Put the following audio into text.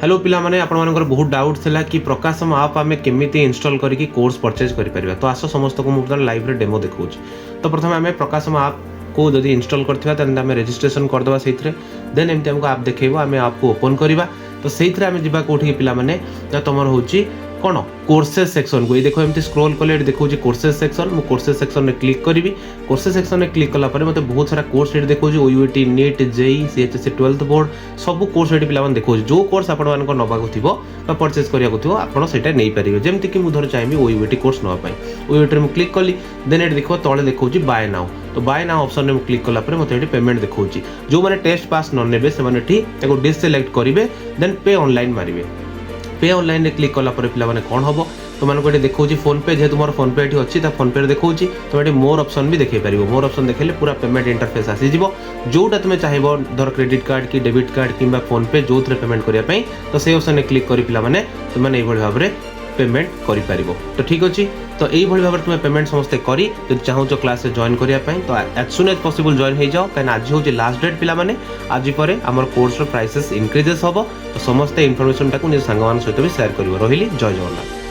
Hello पिला माने आपण मानकर बहुत डाउट थिला कि प्रकाशम आप आमे केमिति इंस्टॉल करिकि कोर्स परचेज करि परिबा। तो आसो समस्त को मुझे लाइव रे डेमो देखौछि। तो प्रथम आमे प्रकाशम आप को जदि इंस्टॉल करथिबा तन आमे रजिस्ट्रेशन कर देबा सेथरे देन एमति हमको आप देखैबो आमे आप को ओपन करिबा। तो सेथरे आमे जिबा कोठी पिला माने तमर होछि कौन कोर्सेस सेक्शन को ये देखो एमती स्क्रॉल कले देखो कोर्सेस सेक्शन मु कोर्सेस सेक्शन में क्लिक करी। कोर्सेस सेक्शन में क्लिक कला मते बहुत सारा कोर्स ये देखो ओयूटी NEET JEE CHSC 12th board सब कोर्स ये पिला देखो जो कोर्स आपण मान नबाक थिबो बा परचेज करिया थिबो आपण सेटा नै परिबे। जेमति कि मु धर चाहिबी ओयूटी कोर्स नवा पई ओयूटी में क्लिक कली देन ये देखो तळे देखो बाय नाउ। तो बाय नाउ ऑप्शन में क्लिक कला पर मते पेमेंट देखो जो माने टेस्ट पास न नेबे से माने ठी एको डिससेलेक्ट करिवे देन पे ऑनलाइन मारिवे। पे ऑनलाइन क्लिक कला पर पिला माने कोन हबो तो मानको ये देखो फोन पे जेहेतु मोर फोन पे अच्छी फोन पे देखो तो ये मोर ऑप्शन भी देखे पारिबो। मोर ऑप्शन देखले पूरा पेमेंट इंटरफेस आसी जिवो जोटा तुम चाहिबो धर क्रेडिट कार्ड कि डेबिट कार्ड किंबा फोन पे जो थरे पेमेंट करिया पई तो से ऑप्शन क्लिक करी पिला माने तुम माने एभଳି भाबरे पेमेंट करि पारिबो। तो ठीक अछि तो एई भଳି भाबरे तुम पेमेंट समस्त करी जदि चाहो जो क्लास से जॉइन करिया पई तो as soon as possible join हो जाओ कान आज होजे लास्ट डेट पिला माने आज परे हमर कोर्स रो प्राइसेस इंक्रीजेस होबो। तो समस्त इन्फॉर्मेशन टाकू निज संगमान सहित भी शेयर करिवो। रहिली जय जगन्नाथ।